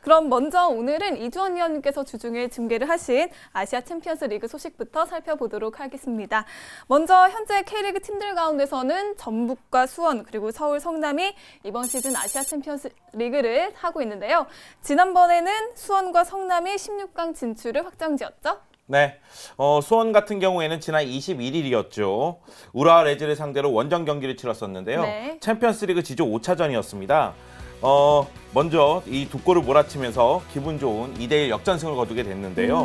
그럼 먼저 오늘은 이주원 위원님께서 주중에 중계를 하신 아시아 챔피언스 리그 소식부터 살펴보도록 하겠습니다. 먼저 현재 K리그 팀들 가운데서는 전북과 수원 그리고 서울 성남이 이번 시즌 아시아 챔피언스 리그를 하고 있는데요. 지난번에는 수원과 성남이 16강 진출을 확정지었죠? 네, 수원 같은 경우에는 지난 21일이었죠. 우라와 레즈를 상대로 원정 경기를 치렀었는데요. 네. 챔피언스리그 지조 5차전이었습니다. 먼저 이 두 골을 몰아치면서 기분 좋은 2대1 역전승을 거두게 됐는데요.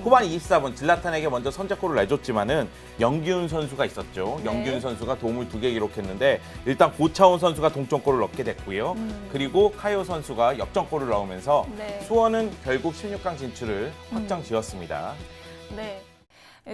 후반 24분 질라탄에게 먼저 선제골을 내줬지만은 영기훈 선수가 있었죠. 네. 영기훈 선수가 도움을 2개 기록했는데 일단 고차원 선수가 동점골을 넣게 됐고요. 그리고 카이오 선수가 역전골을 넣으면서 네. 수원은 결국 16강 진출을 확정지었습니다. 네.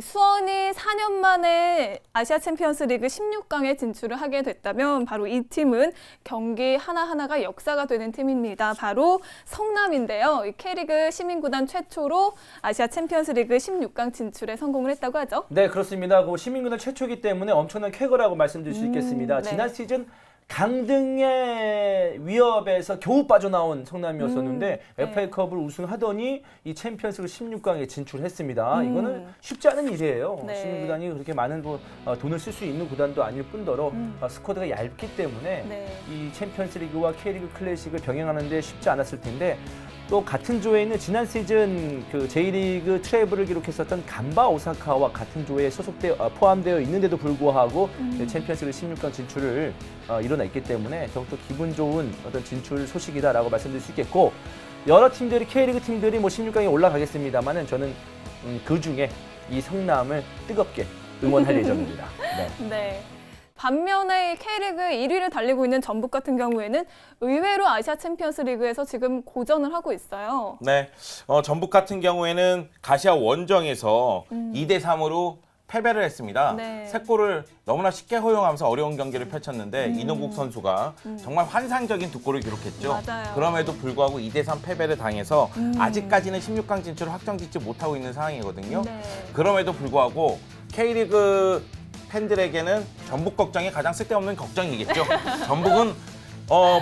수원이 4년 만에 아시아 챔피언스 리그 16강에 진출을 하게 됐다면 바로 이 팀은 경기 하나하나가 역사가 되는 팀입니다. 바로 성남인데요. 이 K리그 시민구단 최초로 아시아 챔피언스 리그 16강 진출에 성공을 했다고 하죠. 네, 그렇습니다. 그 시민구단 최초이기 때문에 엄청난 쾌거라고 말씀드릴 수 있겠습니다. 네. 지난 시즌 강등의 위협에서 겨우 빠져나온 성남이었었는데 네. FA컵을 우승하더니 이 챔피언스리그 16강에 진출했습니다. 이거는 쉽지 않은 일이에요. 네. 시민구단이 그렇게 많은 돈을 쓸 수 있는 구단도 아닐 뿐더러 스쿼드가 얇기 때문에 네. 이 챔피언스리그와 K리그 클래식을 병행하는 데 쉽지 않았을 텐데 또 같은 조에 있는 지난 시즌 그 J리그 트래블을 기록했었던 간바 오사카와 같은 조에 포함되어 있는데도 불구하고 챔피언스리그 16강 진출을 이뤄냈기 때문에 더욱더 기분 좋은 어떤 진출 소식이다라고 말씀드릴 수 있겠고 여러 팀들이 K리그 팀들이 뭐 16강에 올라가겠습니다만은 저는 그 중에 이 성남을 뜨겁게 응원할 예정입니다. 네. 네. 반면에 K리그 1위를 달리고 있는 전북 같은 경우에는 의외로 아시아 챔피언스 리그에서 지금 고전을 하고 있어요. 네, 전북 같은 경우에는 가시아 원정에서 2대3으로 패배를 했습니다. 네. 세 골을 너무나 쉽게 허용하면서 어려운 경기를 펼쳤는데 이동국 선수가 정말 환상적인 두 골을 기록했죠. 맞아요. 그럼에도 불구하고 2대3 패배를 당해서 아직까지는 16강 진출을 확정짓지 못하고 있는 상황이거든요. 네. 그럼에도 불구하고 K리그 팬들에게는 전북 걱정이 가장 쓸데없는 걱정이겠죠. 전북은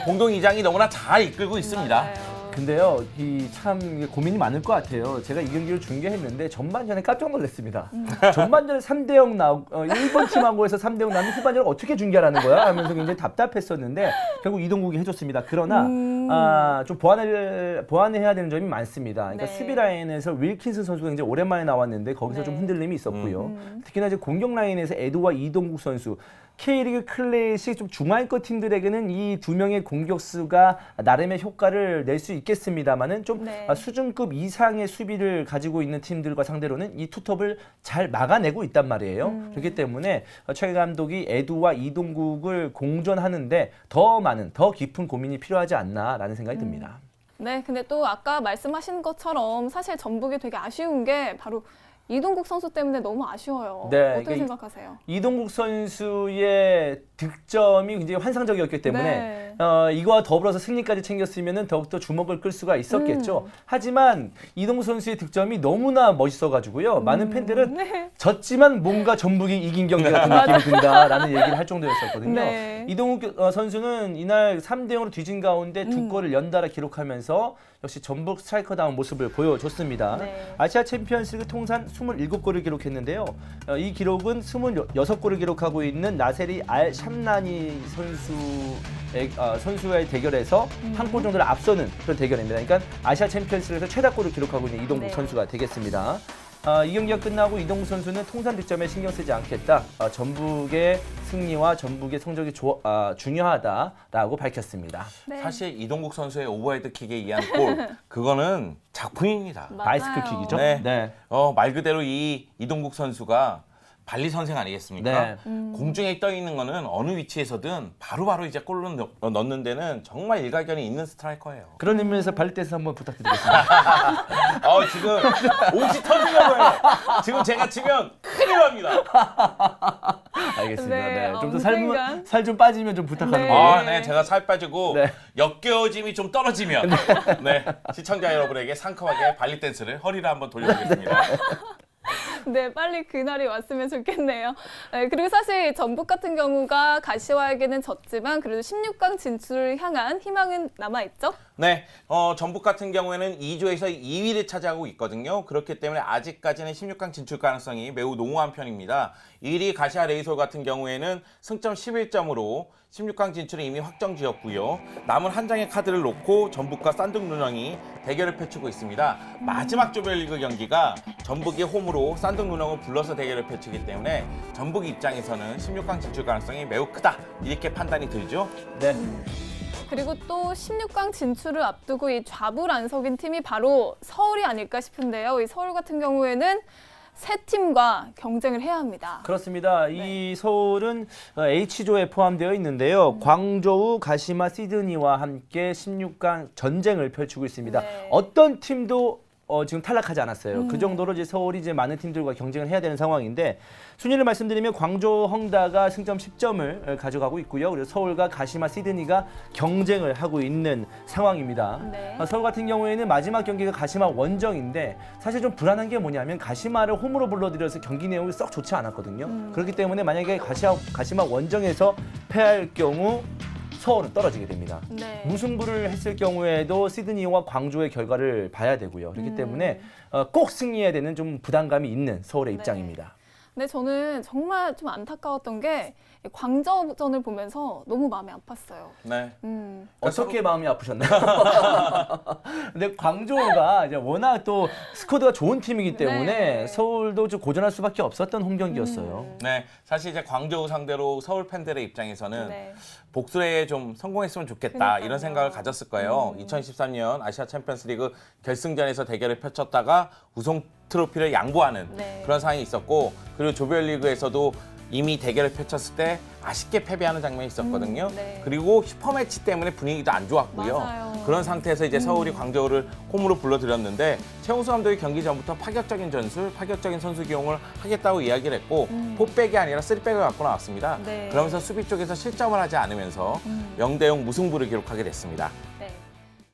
봉동 이장이 너무나 잘 이끌고 있습니다. 맞아요. 근데요, 참 고민이 많을 것 같아요. 제가 이 경기를 중계했는데 전반전에 깜짝 놀랐습니다. 전반전에 3대0 나오고 일본 팀하고 해서 3대0 나면 후반전을 어떻게 중계하라는 거야? 하면서 굉장히 답답했었는데 결국 이동국이 해줬습니다. 그러나 좀 보완해야 되는 점이 많습니다. 그러니까 네. 수비 라인에서 윌킨슨 선수가 굉장히 오랜만에 나왔는데 거기서 네. 좀 흔들림이 있었고요. 특히나 이제 공격 라인에서 에드와 이동국 선수 K리그 클래식 좀 중하위권 팀들에게는 이 두 명의 공격수가 나름의 효과를 낼 수 있겠습니다만은 좀 네. 수준급 이상의 수비를 가지고 있는 팀들과 상대로는 이 투톱을 잘 막아내고 있단 말이에요. 그렇기 때문에 최 감독이 에두와 이동국을 공존하는데 더 많은, 더 깊은 고민이 필요하지 않나라는 생각이 듭니다. 네, 근데 또 아까 말씀하신 것처럼 사실 전북이 되게 아쉬운 게 바로 이동국 선수 때문에 너무 아쉬워요. 네, 어떻게 그러니까 생각하세요? 이동국 선수의 득점이 굉장히 환상적이었기 때문에 네. 이거와 더불어서 승리까지 챙겼으면 더욱더 주목을 끌 수가 있었겠죠. 하지만 이동국 선수의 득점이 너무나 멋있어가지고요. 많은 팬들은 네. 졌지만 뭔가 전북이 이긴 경기 같은 느낌이 든다라는 얘기를 할 정도였었거든요. 네. 이동국 선수는 이날 3대0으로 뒤진 가운데 두 골을 연달아 기록하면서 역시 전북 스트라이커다운 모습을 보여줬습니다. 네. 아시아 챔피언스리그 통산 27골을 기록했는데요. 이 기록은 26골을 기록하고 있는 나세리 알 샴나니 선수의 대결에서 한 골 정도를 앞서는 그런 대결입니다. 그러니까 아시아 챔피언스리그에서 최다골을 기록하고 있는 이동국 네. 선수가 되겠습니다. 이 경기가 끝나고 이동국 선수는 통산 득점에 신경 쓰지 않겠다. 전북의 승리와 전북의 성적이 중요하다라고 밝혔습니다. 네. 사실 이동국 선수의 오버헤드킥에 의한 골, 그거는 작품입니다. 맞아요. 바이스클 킥이죠? 네. 말 그대로 이 이동국 선수가 발리 선생 아니겠습니까? 네. 공중에 떠 있는 거는 어느 위치에서든 바로바로 이제 골로 넣는 데는 정말 일가견이 있는 스트라이커예요. 그런 의미에서 발리댄스 한번 부탁드리겠습니다. 지금 옷이 터지려고 해요. 지금 제가 치면 큰일 납니다. 알겠습니다. 네, 네. 좀 더 언젠간. 살 좀 빠지면 좀 부탁하는 네. 거예요. 네, 제가 살 빠지고 네. 역겨워짐이 좀 떨어지면 네, 시청자 여러분에게 상큼하게 발리 댄스를 허리를 한번 돌려보겠습니다. 네, 빨리 그날이 왔으면 좋겠네요. 네, 그리고 사실 전북 같은 경우가 가시화에게는 졌지만 그래도 16강 진출을 향한 희망은 남아있죠? 네, 전북 같은 경우에는 2조에서 2위를 차지하고 있거든요. 그렇기 때문에 아직까지는 16강 진출 가능성이 매우 농후한 편입니다. 1위 가시아 레이솔 같은 경우에는 승점 11점으로 16강 진출을 이미 확정지었고요. 남은 한 장의 카드를 놓고 전북과 쌍둥눈왕이 대결을 펼치고 있습니다. 마지막 조별리그 경기가 전북이 홈으로 쌍둥눈왕을 불러서 대결을 펼치기 때문에 전북 입장에서는 16강 진출 가능성이 매우 크다, 이렇게 판단이 들죠. 네. 그리고 또 16강 진출을 앞두고 이 좌불안석인 팀이 바로 서울이 아닐까 싶은데요. 이 서울 같은 경우에는 세 팀과 경쟁을 해야 합니다. 그렇습니다. 이 서울은 H조에 포함되어 있는데요. 광저우, 가시마, 시드니와 함께 16강 전쟁을 펼치고 있습니다. 네. 어떤 팀도 지금 탈락하지 않았어요. 그 정도로 이제 서울이 이제 많은 팀들과 경쟁을 해야 되는 상황인데, 순위를 말씀드리면 광저우, 헝다가 승점 10점을 가져가고 있고요. 그리고 서울과 가시마, 시드니가 경쟁을 하고 있는 상황입니다. 네. 서울 같은 경우에는 마지막 경기가 가시마 원정인데, 사실 좀 불안한 게 뭐냐면 가시마를 홈으로 불러들여서 경기 내용이 썩 좋지 않았거든요. 그렇기 때문에 만약에 가시마 원정에서 패할 경우 서울은 떨어지게 됩니다. 네. 무승부를 했을 경우에도 시드니와 광주의 결과를 봐야 되고요. 그렇기 때문에 꼭 승리해야 되는 좀 부담감이 있는 서울의 네. 입장입니다. 근데 저는 정말 좀 안타까웠던 게 광저우전을 보면서 너무 마음이 아팠어요. 네. 어떻게 마음이 아프셨나요? 근데 광저우가 이제 워낙 또 스쿼드가 좋은 팀이기 때문에 네. 서울도 좀 고전할 수밖에 없었던 홈 경기였어요. 네, 사실 이제 광저우 상대로 서울 팬들의 입장에서는 네. 복수에 좀 성공했으면 좋겠다, 그러니까요. 이런 생각을 가졌을 거예요. 2013년 아시아 챔피언스리그 결승전에서 대결을 펼쳤다가 우승 트로피를 양보하는 네. 그런 상황이 있었고, 그리고 조별리그에서도 이미 대결을 펼쳤을 때 아쉽게 패배하는 장면이 있었거든요. 네. 그리고 슈퍼매치 때문에 분위기도 안 좋았고요. 맞아요. 그런 상태에서 이제 서울이 광저우를 홈으로 불러들였는데, 최용수 감독이 경기 전부터 파격적인 전술, 파격적인 선수 기용을 하겠다고 이야기를 했고, 4백이 아니라 3백을 갖고 나왔습니다. 네. 그러면서 수비 쪽에서 실점을 하지 않으면서 0대0 무승부를 기록하게 됐습니다. 네.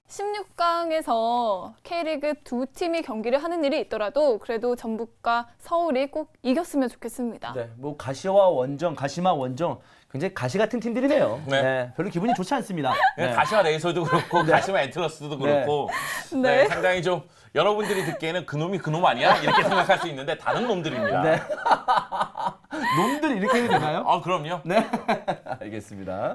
16강에서 K리그 두 팀이 경기를 하는 일이 있더라도 그래도 전북과 서울이 꼭 이겼으면 좋겠습니다. 네, 뭐 가시와 원정, 가시마 원정 굉장히 가시 같은 팀들이네요. 네. 네, 별로 기분이 좋지 않습니다. 네. 가시마 레이솔도 그렇고 가시마 애틀러스도 그렇고 네. 네, 상당히 좀 여러분들이 듣기에는 그놈이 그놈 아니야? 이렇게 생각할 수 있는데 다른 놈들입니다. 네. 놈들이 이렇게 해도 되나요? 그럼요. 네, 알겠습니다.